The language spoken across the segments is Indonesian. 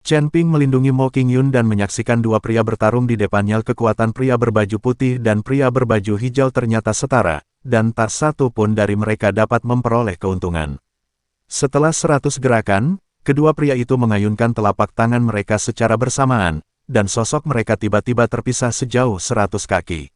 Chen Ping melindungi Mo Qingyun dan menyaksikan dua pria bertarung di depannya. Kekuatan pria berbaju putih dan pria berbaju hijau ternyata setara, dan tak satu pun dari mereka dapat memperoleh keuntungan. Setelah 100 gerakan, kedua pria itu mengayunkan telapak tangan mereka secara bersamaan, dan sosok mereka tiba-tiba terpisah sejauh 100 kaki.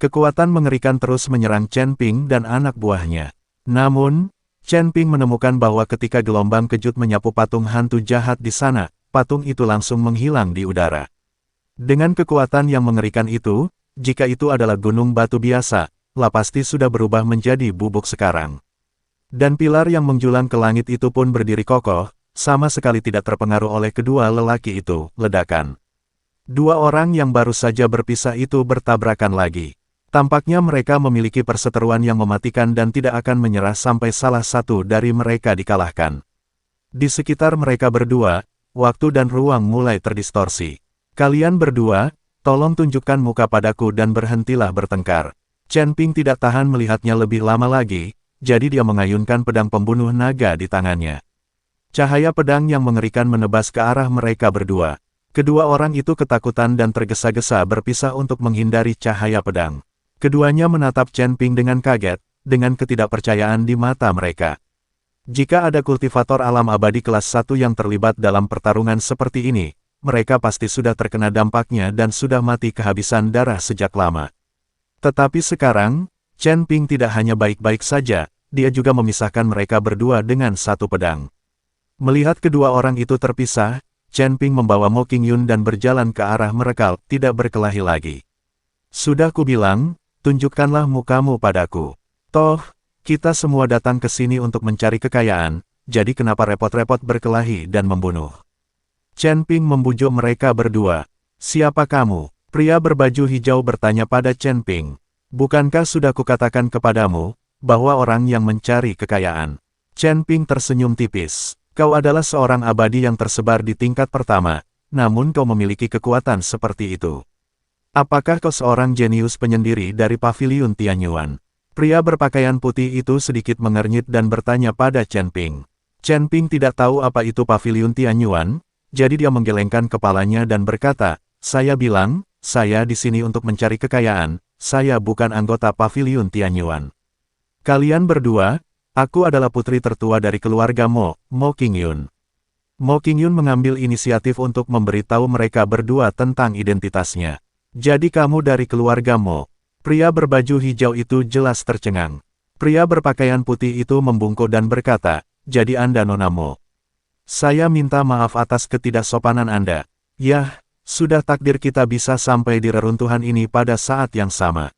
Kekuatan mengerikan terus menyerang Chen Ping dan anak buahnya. Namun, Chen Ping menemukan bahwa ketika gelombang kejut menyapu patung hantu jahat di sana, patung itu langsung menghilang di udara. Dengan kekuatan yang mengerikan itu, jika itu adalah gunung batu biasa, pasti sudah berubah menjadi bubuk sekarang. Dan pilar yang menjulang ke langit itu pun berdiri kokoh, sama sekali tidak terpengaruh oleh kedua lelaki itu. Ledakan. Dua orang yang baru saja berpisah itu bertabrakan lagi. Tampaknya mereka memiliki perseteruan yang mematikan dan tidak akan menyerah sampai salah satu dari mereka dikalahkan. Di sekitar mereka berdua, waktu dan ruang mulai terdistorsi. Kalian berdua, tolong tunjukkan muka padaku dan berhentilah bertengkar. Chen Ping tidak tahan melihatnya lebih lama lagi, jadi dia mengayunkan pedang pembunuh naga di tangannya. Cahaya pedang yang mengerikan menebas ke arah mereka berdua. Kedua orang itu ketakutan dan tergesa-gesa berpisah untuk menghindari cahaya pedang. Keduanya menatap Chen Ping dengan kaget, dengan ketidakpercayaan di mata mereka. Jika ada kultivator alam abadi kelas 1 yang terlibat dalam pertarungan seperti ini, mereka pasti sudah terkena dampaknya dan sudah mati kehabisan darah sejak lama. Tetapi sekarang, Chen Ping tidak hanya baik-baik saja, dia juga memisahkan mereka berdua dengan satu pedang. Melihat kedua orang itu terpisah, Chen Ping membawa Mo Qingyun dan berjalan ke arah mereka, tidak berkelahi lagi. Sudah kubilang, tunjukkanlah mukamu padaku. Toh, kita semua datang ke sini untuk mencari kekayaan, jadi kenapa repot-repot berkelahi dan membunuh? Chen Ping membujuk mereka berdua. Siapa kamu? Pria berbaju hijau bertanya pada Chen Ping. Bukankah sudah kukatakan kepadamu, bahwa orang yang mencari kekayaan? Chen Ping tersenyum tipis. Kau adalah seorang abadi yang tersebar di tingkat pertama, namun kau memiliki kekuatan seperti itu. Apakah kau seorang jenius penyendiri dari paviliun Tianyuan? Pria berpakaian putih itu sedikit mengernyit dan bertanya pada Chen Ping. Chen Ping tidak tahu apa itu paviliun Tianyuan, jadi dia menggelengkan kepalanya dan berkata, saya bilang, saya di sini untuk mencari kekayaan, saya bukan anggota paviliun Tianyuan. Kalian berdua, aku adalah putri tertua dari keluarga Mo Qingyun. Mo Qingyun mengambil inisiatif untuk memberitahu mereka berdua tentang identitasnya. Jadi kamu dari keluarga Mo. Pria berbaju hijau itu jelas tercengang. Pria berpakaian putih itu membungkuk dan berkata, jadi Anda Nona Mo. Saya minta maaf atas ketidaksopanan Anda. Yah, sudah takdir kita bisa sampai di reruntuhan ini pada saat yang sama.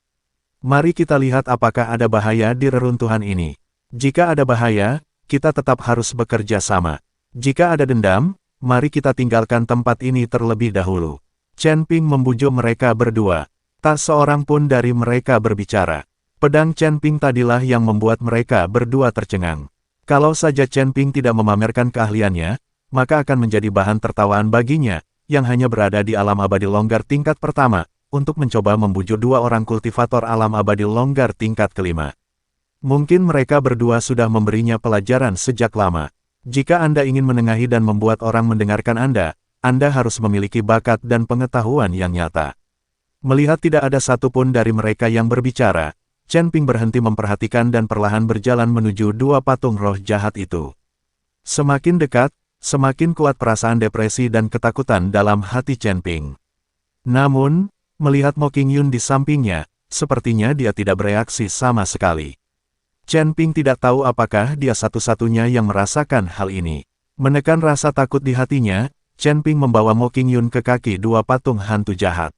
Mari kita lihat apakah ada bahaya di reruntuhan ini. Jika ada bahaya, kita tetap harus bekerja sama. Jika ada dendam, mari kita tinggalkan tempat ini terlebih dahulu. Chen Ping membujuk mereka berdua. Tak seorang pun dari mereka berbicara. Pedang Chen Ping tadilah yang membuat mereka berdua tercengang. Kalau saja Chen Ping tidak memamerkan keahliannya, maka akan menjadi bahan tertawaan baginya, yang hanya berada di alam abadi longgar tingkat pertama, untuk mencoba membujuk dua orang kultivator alam abadi longgar tingkat kelima. Mungkin mereka berdua sudah memberinya pelajaran sejak lama. Jika Anda ingin menengahi dan membuat orang mendengarkan Anda harus memiliki bakat dan pengetahuan yang nyata. Melihat tidak ada satupun dari mereka yang berbicara, Chen Ping berhenti memperhatikan dan perlahan berjalan menuju dua patung roh jahat itu. Semakin dekat, semakin kuat perasaan depresi dan ketakutan dalam hati Chen Ping. Namun, melihat Mo Qingyun di sampingnya, sepertinya dia tidak bereaksi sama sekali. Chen Ping tidak tahu apakah dia satu-satunya yang merasakan hal ini. Menekan rasa takut di hatinya, Chen Ping membawa Mo Qingyun ke kaki dua patung hantu jahat.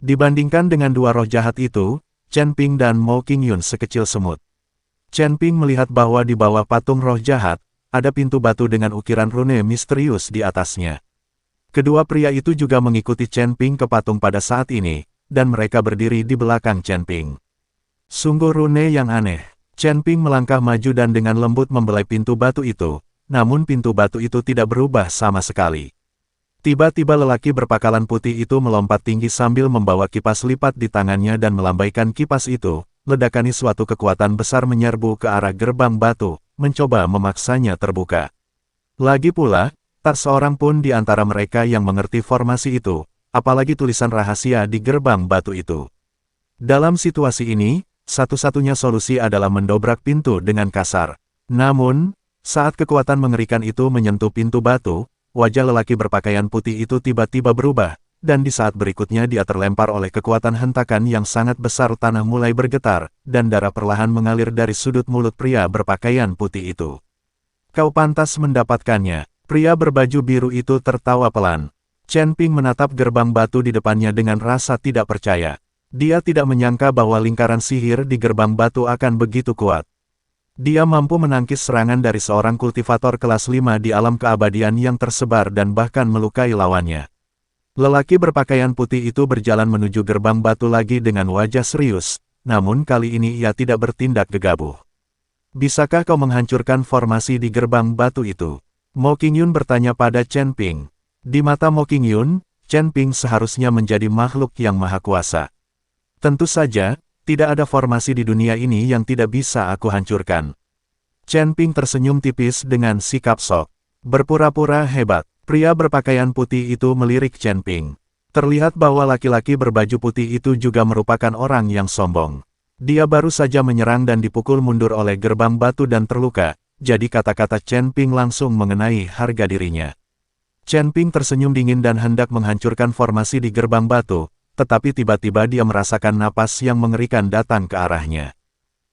Dibandingkan dengan dua roh jahat itu, Chen Ping dan Mo Qingyun sekecil semut. Chen Ping melihat bahwa di bawah patung roh jahat, ada pintu batu dengan ukiran rune misterius di atasnya. Kedua pria itu juga mengikuti Chen Ping ke patung pada saat ini, dan mereka berdiri di belakang Chen Ping. Sungguh rune yang aneh. Chen Ping melangkah maju dan dengan lembut membelai pintu batu itu, namun pintu batu itu tidak berubah sama sekali. Tiba-tiba lelaki berpakalan putih itu melompat tinggi sambil membawa kipas lipat di tangannya dan melambaikan kipas itu, ledakani suatu kekuatan besar menyerbu ke arah gerbang batu, mencoba memaksanya terbuka. Lagi pula, Tak seorang pun di antara mereka yang mengerti formasi itu, apalagi tulisan rahasia di gerbang batu itu. Dalam situasi ini, satu-satunya solusi adalah mendobrak pintu dengan kasar. Namun, saat kekuatan mengerikan itu menyentuh pintu batu, wajah lelaki berpakaian putih itu tiba-tiba berubah, dan di saat berikutnya dia terlempar oleh kekuatan hentakan yang sangat besar. Tanah mulai bergetar, dan darah perlahan mengalir dari sudut mulut pria berpakaian putih itu. Kau pantas mendapatkannya. Pria berbaju biru itu tertawa pelan. Chen Ping menatap gerbang batu di depannya dengan rasa tidak percaya. Dia tidak menyangka bahwa lingkaran sihir di gerbang batu akan begitu kuat. Dia mampu menangkis serangan dari seorang kultivator kelas 5 di alam keabadian yang tersebar dan bahkan melukai lawannya. Lelaki berpakaian putih itu berjalan menuju gerbang batu lagi dengan wajah serius, namun kali ini ia tidak bertindak gegabah. Bisakah kau menghancurkan formasi di gerbang batu itu? Mo Qingyun bertanya pada Chen Ping. Di mata Mo Qingyun, Chen Ping seharusnya menjadi makhluk yang maha kuasa. Tentu saja, tidak ada formasi di dunia ini yang tidak bisa aku hancurkan. Chen Ping tersenyum tipis dengan sikap sok. Berpura-pura hebat, pria berpakaian putih itu melirik Chen Ping. Terlihat bahwa laki-laki berbaju putih itu juga merupakan orang yang sombong. Dia baru saja menyerang dan dipukul mundur oleh gerbang batu dan terluka, jadi kata-kata Chen Ping langsung mengenai harga dirinya. Chen Ping tersenyum dingin dan hendak menghancurkan formasi di gerbang batu, tetapi tiba-tiba dia merasakan napas yang mengerikan datang ke arahnya.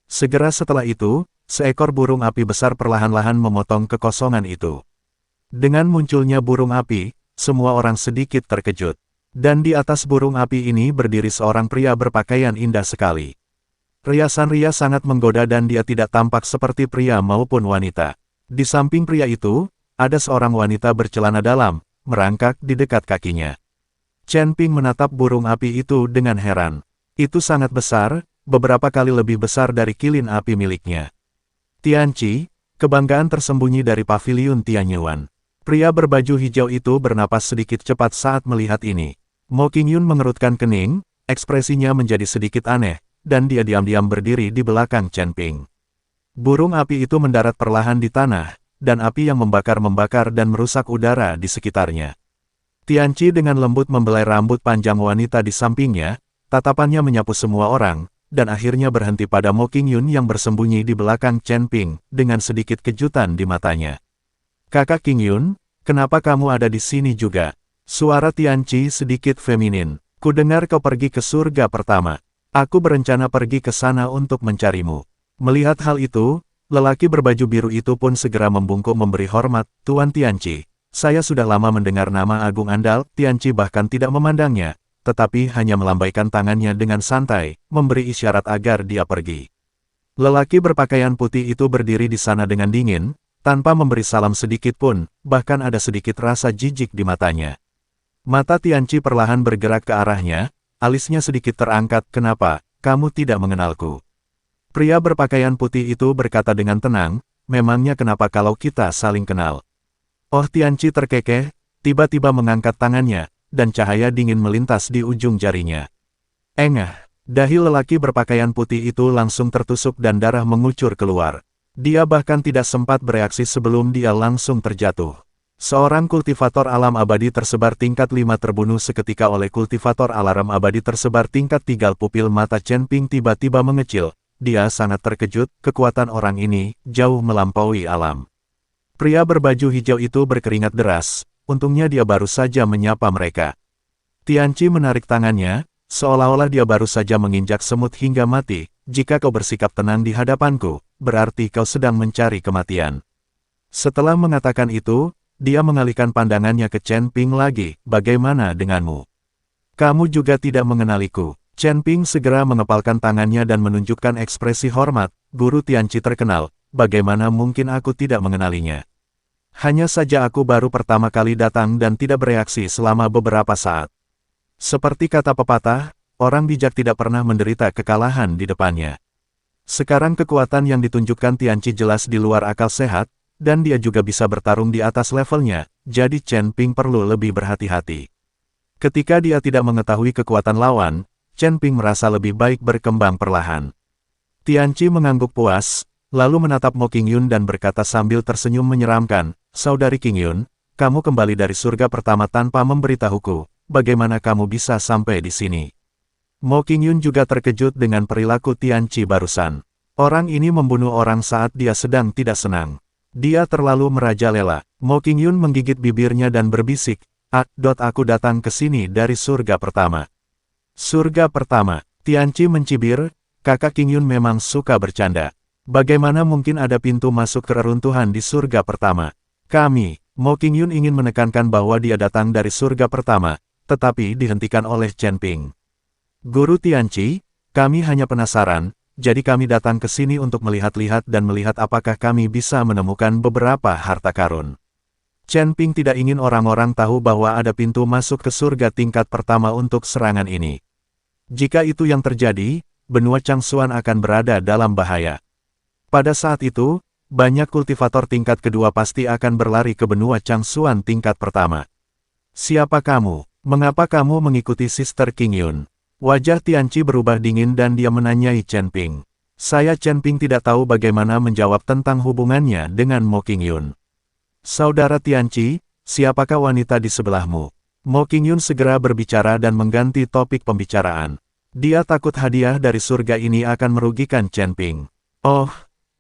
Segera setelah itu, seekor burung api besar perlahan-lahan memotong kekosongan itu. Dengan munculnya burung api, semua orang sedikit terkejut. Dan di atas burung api ini berdiri seorang pria berpakaian indah sekali. Riasan Ria sangat menggoda dan dia tidak tampak seperti pria maupun wanita. Di samping pria itu, ada seorang wanita bercelana dalam, merangkak di dekat kakinya. Chen Ping menatap burung api itu dengan heran. Itu sangat besar, beberapa kali lebih besar dari kilin api miliknya. Tianqi, kebanggaan tersembunyi dari paviliun Tianyuan. Pria berbaju hijau itu bernapas sedikit cepat saat melihat ini. Mo Qingyun mengerutkan kening, ekspresinya menjadi sedikit aneh, dan dia diam-diam berdiri di belakang Chen Ping. Burung api itu mendarat perlahan di tanah, dan api yang membakar dan merusak udara di sekitarnya. Tianqi dengan lembut membelai rambut panjang wanita di sampingnya, tatapannya menyapu semua orang, dan akhirnya berhenti pada Mo Qingyun yang bersembunyi di belakang Chen Ping, dengan sedikit kejutan di matanya. Kakak Qingyun, kenapa kamu ada di sini juga? Suara Tianqi sedikit feminin. Kudengar kau pergi ke surga pertama. Aku berencana pergi ke sana untuk mencarimu. Melihat hal itu, lelaki berbaju biru itu pun segera membungkuk memberi hormat, Tuan Tianqi. Saya sudah lama mendengar nama agung Anda. Tianqi bahkan tidak memandangnya, tetapi hanya melambaikan tangannya dengan santai, memberi isyarat agar dia pergi. Lelaki berpakaian putih itu berdiri di sana dengan dingin, tanpa memberi salam sedikit pun, bahkan ada sedikit rasa jijik di matanya. Mata Tianqi perlahan bergerak ke arahnya, alisnya sedikit terangkat. Kenapa, kamu tidak mengenalku? Pria berpakaian putih itu berkata dengan tenang, memangnya kenapa kalau kita saling kenal? Oh, Tianqi terkekeh, tiba-tiba mengangkat tangannya, dan cahaya dingin melintas di ujung jarinya. Engah, dahi lelaki berpakaian putih itu langsung tertusuk dan darah mengucur keluar. Dia bahkan tidak sempat bereaksi sebelum dia langsung terjatuh. Seorang kultivator alam abadi tersebar tingkat 5 terbunuh seketika oleh kultivator alarm abadi tersebar tingkat 3. Pupil mata Chen Ping tiba-tiba mengecil. Dia sangat terkejut, kekuatan orang ini jauh melampaui alam. Pria berbaju hijau itu berkeringat deras, untungnya dia baru saja menyapa mereka. Tianqi menarik tangannya, seolah-olah dia baru saja menginjak semut hingga mati. Jika kau bersikap tenang di hadapanku, berarti kau sedang mencari kematian. Setelah mengatakan itu, dia mengalihkan pandangannya ke Chen Ping lagi, bagaimana denganmu? Kamu juga tidak mengenaliku. Chen Ping segera mengepalkan tangannya dan menunjukkan ekspresi hormat, Guru Tianqi terkenal, bagaimana mungkin aku tidak mengenalinya? Hanya saja aku baru pertama kali datang dan tidak bereaksi selama beberapa saat. Seperti kata pepatah, orang bijak tidak pernah menderita kekalahan di depannya. Sekarang kekuatan yang ditunjukkan Tianqi jelas di luar akal sehat, dan dia juga bisa bertarung di atas levelnya, jadi Chen Ping perlu lebih berhati-hati. Ketika dia tidak mengetahui kekuatan lawan, Chen Ping merasa lebih baik berkembang perlahan. Tianqi mengangguk puas, lalu menatap Mo Qingyun dan berkata sambil tersenyum menyeramkan, Saudari Qingyun, kamu kembali dari surga pertama tanpa memberitahuku, bagaimana kamu bisa sampai di sini? Mo Qingyun juga terkejut dengan perilaku Tianqi barusan. Orang ini membunuh orang saat dia sedang tidak senang. Dia terlalu merajalela. Mo Qingyun menggigit bibirnya dan berbisik, aku datang ke sini dari surga pertama. Surga pertama. Tianqi mencibir, kakak Qingyun memang suka bercanda. Bagaimana mungkin ada pintu masuk ke reruntuhan di surga pertama? Mo Qingyun ingin menekankan bahwa dia datang dari surga pertama, tetapi dihentikan oleh Chen Ping. Guru Tianqi, kami hanya penasaran, jadi kami datang ke sini untuk melihat-lihat dan melihat apakah kami bisa menemukan beberapa harta karun. Chen Ping tidak ingin orang-orang tahu bahwa ada pintu masuk ke surga tingkat pertama untuk serangan ini. Jika itu yang terjadi, benua Changsuan akan berada dalam bahaya. Pada saat itu, banyak kultivator tingkat kedua pasti akan berlari ke benua Changsuan tingkat pertama. Siapa kamu? Mengapa kamu mengikuti Sister Qingyun? Wajah Tianqi berubah dingin dan dia menanyai Chen Ping. Saya Chen Ping tidak tahu bagaimana menjawab tentang hubungannya dengan Mo Qingyun. Saudara Tianqi, siapakah wanita di sebelahmu? Mo Qingyun segera berbicara dan mengganti topik pembicaraan. Dia takut hadiah dari surga ini akan merugikan Chen Ping. Oh,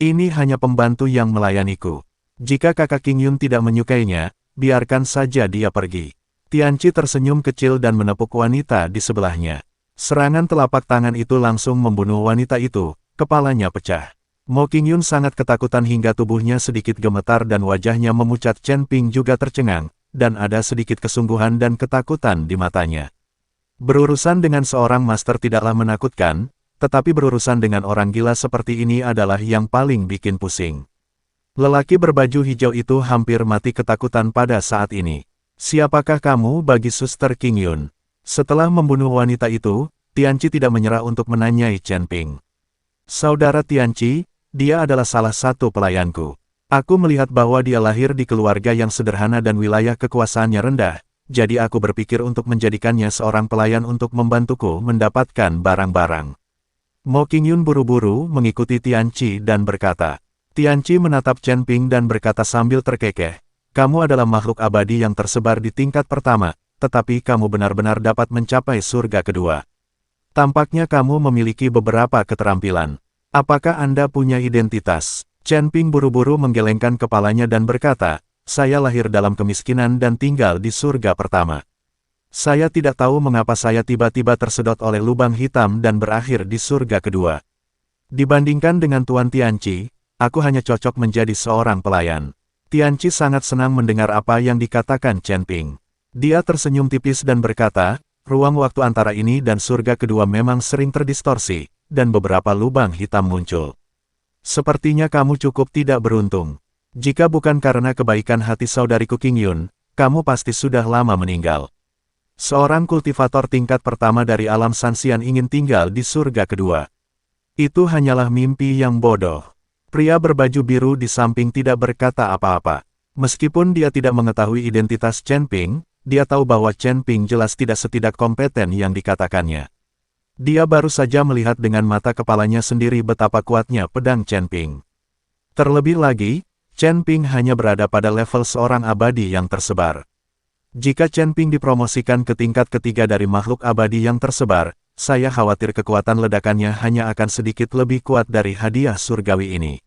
ini hanya pembantu yang melayaniku. Jika kakak Qingyun tidak menyukainya, biarkan saja dia pergi. Tianqi tersenyum kecil dan menepuk wanita di sebelahnya. Serangan telapak tangan itu langsung membunuh wanita itu, kepalanya pecah. Mo Qingyun sangat ketakutan hingga tubuhnya sedikit gemetar dan wajahnya memucat. Chen Ping juga tercengang, dan ada sedikit kesungguhan dan ketakutan di matanya. Berurusan dengan seorang master tidaklah menakutkan, tetapi berurusan dengan orang gila seperti ini adalah yang paling bikin pusing. Lelaki berbaju hijau itu hampir mati ketakutan pada saat ini. Siapakah kamu bagi Suster Qingyun? Setelah membunuh wanita itu, Tianqi tidak menyerah untuk menanyai Chen Ping. Saudara Tianqi, dia adalah salah satu pelayanku. Aku melihat bahwa dia lahir di keluarga yang sederhana dan wilayah kekuasaannya rendah, jadi aku berpikir untuk menjadikannya seorang pelayan untuk membantuku mendapatkan barang-barang. Mo Qingyun buru-buru mengikuti Tianqi dan berkata. Tianqi menatap Chen Ping dan berkata sambil terkekeh, kamu adalah makhluk abadi yang tersebar di tingkat pertama, tetapi kamu benar-benar dapat mencapai surga kedua. Tampaknya kamu memiliki beberapa keterampilan. Apakah Anda punya identitas? Chen Ping buru-buru menggelengkan kepalanya dan berkata, saya lahir dalam kemiskinan dan tinggal di surga pertama. Saya tidak tahu mengapa saya tiba-tiba tersedot oleh lubang hitam dan berakhir di surga kedua. Dibandingkan dengan Tuan Tianqi, aku hanya cocok menjadi seorang pelayan. Tianqi sangat senang mendengar apa yang dikatakan Chen Ping. Dia tersenyum tipis dan berkata, ruang waktu antara ini dan surga kedua memang sering terdistorsi, dan beberapa lubang hitam muncul. Sepertinya kamu cukup tidak beruntung. Jika bukan karena kebaikan hati saudariku Qingyun, kamu pasti sudah lama meninggal. Seorang kultivator tingkat pertama dari alam Sanxian ingin tinggal di surga kedua. Itu hanyalah mimpi yang bodoh. Pria berbaju biru di samping tidak berkata apa-apa. Meskipun dia tidak mengetahui identitas Chen Ping, dia tahu bahwa Chen Ping jelas tidak kompeten yang dikatakannya. Dia baru saja melihat dengan mata kepalanya sendiri betapa kuatnya pedang Chen Ping. Terlebih lagi, Chen Ping hanya berada pada level seorang abadi yang tersebar. Jika Chen Ping dipromosikan ke tingkat ketiga dari makhluk abadi yang tersebar, saya khawatir kekuatan ledakannya hanya akan sedikit lebih kuat dari hadiah surgawi ini.